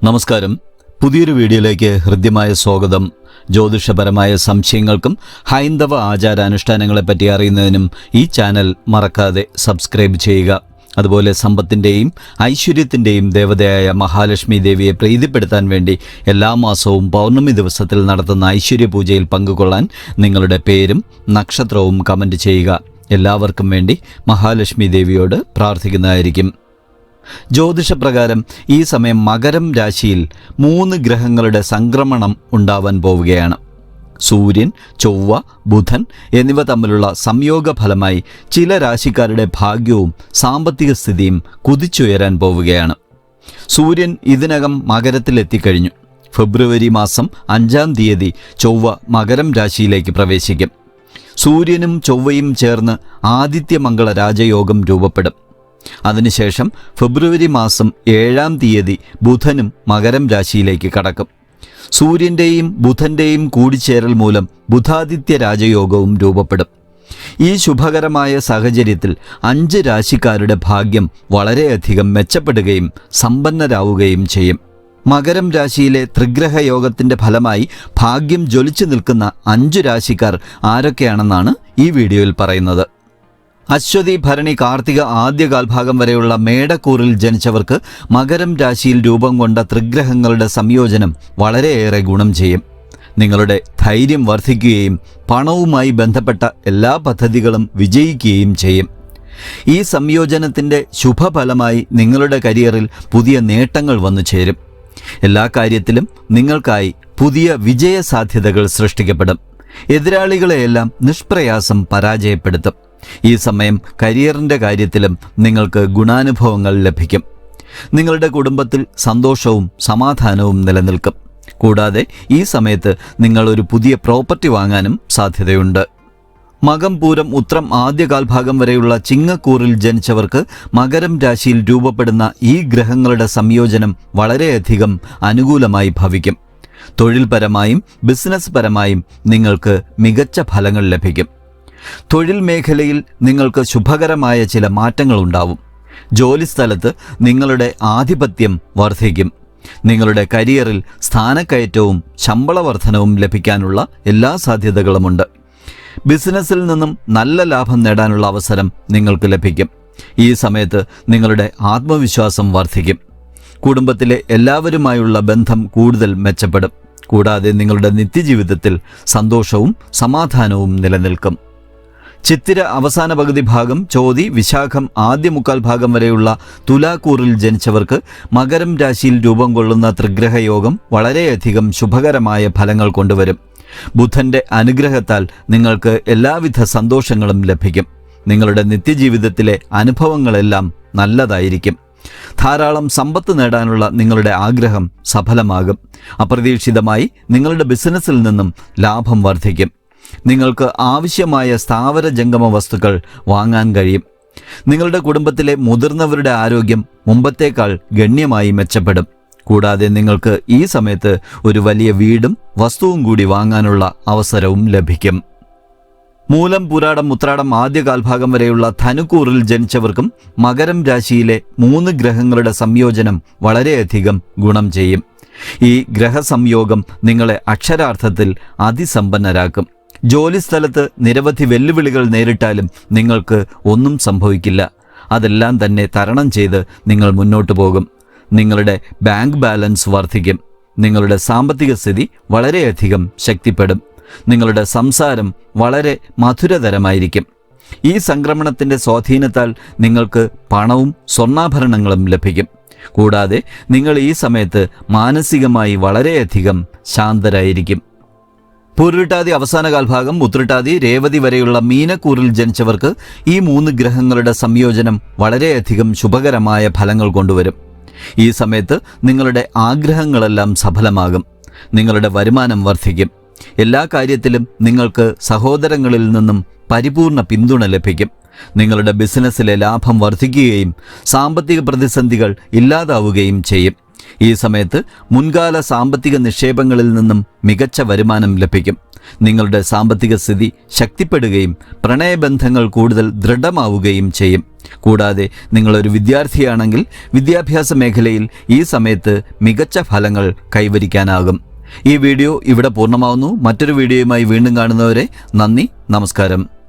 നമസ്കാരം. പുതിയൊരു വീഡിയോയിലേക്ക് ഹൃദ്യമായ സ്വാഗതം. ജ്യോതിഷപരമായ സംശയങ്ങൾക്കും ഹൈന്ദവ ആചാരാനുഷ്ഠാനങ്ങളെപ്പറ്റി അറിയുന്നതിനും ഈ ചാനൽ മറക്കാതെ സബ്സ്ക്രൈബ് ചെയ്യുക. അതുപോലെ സമ്പത്തിൻ്റെയും ഐശ്വര്യത്തിൻ്റെയും ദേവതയായ മഹാലക്ഷ്മി ദേവിയെ പ്രീതിപ്പെടുത്താൻ വേണ്ടി എല്ലാ മാസവും പൗർണമി ദിവസത്തിൽ നടത്തുന്ന ഐശ്വര്യ പൂജയിൽ പങ്കുകൊള്ളാൻ നിങ്ങളുടെ പേരും നക്ഷത്രവും കമൻറ്റ് ചെയ്യുക. എല്ലാവർക്കും വേണ്ടി മഹാലക്ഷ്മി ദേവിയോട് പ്രാർത്ഥിക്കുന്നതായിരിക്കും. ജ്യോതിഷപ്രകാരം ഈ സമയം മകരം രാശിയിൽ 3 ഗ്രഹങ്ങളുടെ സംക്രമണം ഉണ്ടാവാൻ പോവുകയാണ്. സൂര്യൻ, ചൊവ്വ, ബുധൻ എന്നിവ തമ്മിലുള്ള സംയോഗ ഫലമായി ചില രാശിക്കാരുടെ ഭാഗ്യവും സാമ്പത്തിക സ്ഥിതിയും കുതിച്ചുയരാൻ പോവുകയാണ്. സൂര്യൻ ഇതിനകം മകരത്തിലെത്തിക്കഴിഞ്ഞു. ഫെബ്രുവരി മാസം 5-ാം തീയതി ചൊവ്വ മകരം രാശിയിലേക്ക് പ്രവേശിക്കും. സൂര്യനും ചൊവ്വയും ചേർന്ന് ആദിത്യമംഗള രാജയോഗം രൂപപ്പെടും. അതിനുശേഷം ഫെബ്രുവരി മാസം 7-ാം തീയതി ബുധനും മകരം രാശിയിലേക്ക് കടക്കും. സൂര്യൻ്റെയും ബുധൻ്റെയും കൂടിച്ചേരൽ മൂലം ബുധാദിത്യ രാജയോഗവും രൂപപ്പെടും. ഈ ശുഭകരമായ സാഹചര്യത്തിൽ 5 രാശിക്കാരുടെ ഭാഗ്യം വളരെയധികം മെച്ചപ്പെടുകയും സമ്പന്നരാവുകയും ചെയ്യും. മകരം രാശിയിലെ ത്രിഗ്രഹ യോഗത്തിൻ്റെ ഫലമായി ഭാഗ്യം ജ്വലിച്ചു നിൽക്കുന്ന 5 രാശിക്കാർ ആരൊക്കെയാണെന്നാണ് ഈ വീഡിയോയിൽ പറയുന്നത്. അശ്വതി, ഭരണി, കാർത്തിക ആദ്യ കാൽഭാഗം വരെയുള്ള മേടക്കൂറിൽ ജനിച്ചവർക്ക് മകരം രാശിയിൽ രൂപം കൊണ്ട ത്രിഗ്രഹങ്ങളുടെ സംയോജനം വളരെയേറെ ഗുണം ചെയ്യും. നിങ്ങളുടെ ധൈര്യം വർദ്ധിക്കുകയും പണവുമായി ബന്ധപ്പെട്ട എല്ലാ പദ്ധതികളും വിജയിക്കുകയും ചെയ്യും. ഈ സംയോജനത്തിൻ്റെ ശുഭഫലമായി നിങ്ങളുടെ കരിയറിൽ പുതിയ നേട്ടങ്ങൾ വന്നു ചേരും. എല്ലാ കാര്യത്തിലും നിങ്ങൾക്കായി പുതിയ വിജയസാധ്യതകൾ സൃഷ്ടിക്കപ്പെടും. എതിരാളികളെയെല്ലാം നിഷ്പ്രയാസം പരാജയപ്പെടുത്തും. ഈ സമയം കരിയറിൻ്റെ കാര്യത്തിലും നിങ്ങൾക്ക് ഗുണാനുഭവങ്ങൾ ലഭിക്കും. നിങ്ങളുടെ കുടുംബത്തിൽ സന്തോഷവും സമാധാനവും നിലനിൽക്കും. കൂടാതെ ഈ സമയത്ത് നിങ്ങൾ ഒരു പുതിയ പ്രോപ്പർട്ടി വാങ്ങാനും സാധ്യതയുണ്ട്. മകം, പൂരം, ഉത്രം ആദ്യ കാൽഭാഗം വരെയുള്ള ചിങ്ങക്കൂറിൽ ജനിച്ചവർക്ക് മകരം രാശിയിൽ രൂപപ്പെടുന്ന ഈ ഗ്രഹങ്ങളുടെ സംയോജനം വളരെയധികം അനുകൂലമായി ഭവിക്കും. തൊഴിൽപരമായും ബിസിനസ് പരമായും നിങ്ങൾക്ക് മികച്ച ഫലങ്ങൾ ലഭിക്കും. തൊഴിൽ മേഖലയിൽ നിങ്ങൾക്ക് ശുഭകരമായ ചില മാറ്റങ്ങളുണ്ടാവും. ജോലിസ്ഥലത്ത് നിങ്ങളുടെ ആധിപത്യം വർദ്ധിക്കും. നിങ്ങളുടെ കരിയറിൽ സ്ഥാനക്കയറ്റവും ശമ്പള വർധനവും ലഭിക്കാനുള്ള എല്ലാ സാധ്യതകളുമുണ്ട്. ബിസിനസ്സിൽ നിന്നും നല്ല ലാഭം നേടാനുള്ള അവസരം നിങ്ങൾക്ക് ലഭിക്കും. ഈ സമയത്ത് നിങ്ങളുടെ ആത്മവിശ്വാസം വർദ്ധിക്കും. കുടുംബത്തിലെ എല്ലാവരുമായുള്ള ബന്ധം കൂടുതൽ മെച്ചപ്പെടും. കൂടാതെ നിങ്ങളുടെ നിത്യജീവിതത്തിൽ സന്തോഷവും സമാധാനവും നിലനിൽക്കും. ചിത്തിര അവസാന പകുതി ഭാഗം, ചോതി, വിശാഖം ആദ്യ മുക്കാൽ ഭാഗം വരെയുള്ള തുലാക്കൂറിൽ ജനിച്ചവർക്ക് മകരം രാശിയിൽ രൂപം കൊള്ളുന്ന ത്രിഗ്രഹയോഗം വളരെയധികം ശുഭകരമായ ഫലങ്ങൾ കൊണ്ടുവരും. ബുധൻ്റെ അനുഗ്രഹത്താൽ നിങ്ങൾക്ക് എല്ലാവിധ സന്തോഷങ്ങളും ലഭിക്കും. നിങ്ങളുടെ നിത്യജീവിതത്തിലെ അനുഭവങ്ങളെല്ലാം നല്ലതായിരിക്കും. ധാരാളം സമ്പത്ത് നേടാനുള്ള നിങ്ങളുടെ ആഗ്രഹം സഫലമാകും. അപ്രതീക്ഷിതമായി നിങ്ങളുടെ ബിസിനസ്സിൽ നിന്നും ലാഭം വർദ്ധിക്കും. നിങ്ങൾക്ക് ആവശ്യമായ സ്ഥാവര ജംഗമ വസ്തുക്കൾ വാങ്ങാൻ കഴിയും. നിങ്ങളുടെ കുടുംബത്തിലെ മുതിർന്നവരുടെ ആരോഗ്യം മുമ്പത്തേക്കാൾ ഗണ്യമായി മെച്ചപ്പെടും. കൂടാതെ നിങ്ങൾക്ക് ഈ സമയത്ത് ഒരു വലിയ വീടും വസ്തുവും കൂടി വാങ്ങാനുള്ള അവസരവും ലഭിക്കും. മൂലം, പുരാടം, ഉത്രാടം ആദ്യ കാൽഭാഗം വരെയുള്ള ധനുക്കൂറിൽ ജനിച്ചവർക്കും മകരം രാശിയിലെ 3 ഗ്രഹങ്ങളുടെ സംയോജനം വളരെയധികം ഗുണം ചെയ്യും. ഈ ഗ്രഹസംയോഗം നിങ്ങളെ അക്ഷരാർത്ഥത്തിൽ അതിസമ്പന്നരാക്കും. ജോലിസ്ഥലത്ത് നിരവധി വെല്ലുവിളികൾ നേരിട്ടാലും നിങ്ങൾക്ക് ഒന്നും സംഭവിക്കില്ല. അതെല്ലാം തന്നെ തരണം ചെയ്ത് നിങ്ങൾ മുന്നോട്ട് പോകും. നിങ്ങളുടെ ബാങ്ക് ബാലൻസ് വർദ്ധിക്കും. നിങ്ങളുടെ സാമ്പത്തിക സ്ഥിതി വളരെയധികം ശക്തിപ്പെടും. നിങ്ങളുടെ സംസാരം വളരെ മധുരതരമായിരിക്കും. ഈ സംക്രമണത്തിൻ്റെ സ്വാധീനത്താൽ നിങ്ങൾക്ക് പണവും സ്വർണ്ണാഭരണങ്ങളും ലഭിക്കും. കൂടാതെ നിങ്ങൾ ഈ സമയത്ത് മാനസികമായി വളരെയധികം ശാന്തരായിരിക്കും. പൂരുരുട്ടാതി അവസാന കാൽഭാഗം, ഉത്രട്ടാതി, രേവതി വരെയുള്ള മീനക്കൂറിൽ ജനിച്ചവർക്ക് ഈ 3 ഗ്രഹങ്ങളുടെ സംയോജനം വളരെയധികം ശുഭകരമായ ഫലങ്ങൾ കൊണ്ടുവരും. ഈ സമയത്ത് നിങ്ങളുടെ ആഗ്രഹങ്ങളെല്ലാം സഫലമാകും. നിങ്ങളുടെ വരുമാനം വർദ്ധിക്കും. എല്ലാ കാര്യത്തിലും നിങ്ങൾക്ക് സഹോദരങ്ങളിൽ നിന്നും പരിപൂർണ പിന്തുണ ലഭിക്കും. നിങ്ങളുടെ ബിസിനസ്സിലെ ലാഭം വർദ്ധിക്കുകയും സാമ്പത്തിക പ്രതിസന്ധികൾ ഇല്ലാതാവുകയും ചെയ്യും. ഈ സമയത്ത് മുൻകാല സാമ്പത്തിക നിക്ഷേപങ്ങളിൽ നിന്നും മികച്ച വരുമാനം ലഭിക്കും. നിങ്ങളുടെ സാമ്പത്തിക സ്ഥിതി ശക്തിപ്പെടുകയും പ്രണയബന്ധങ്ങൾ കൂടുതൽ ദൃഢമാവുകയും ചെയ്യും. കൂടാതെ നിങ്ങളൊരു വിദ്യാർത്ഥിയാണെങ്കിൽ വിദ്യാഭ്യാസ മേഖലയിൽ ഈ സമയത്ത് മികച്ച ഫലങ്ങൾ കൈവരിക്കാനാകും. ഈ വീഡിയോ ഇവിടെ പൂർണ്ണമാവുന്നു. മറ്റൊരു വീഡിയോയുമായി വീണ്ടും കാണുന്നവരെ നന്ദി, നമസ്കാരം.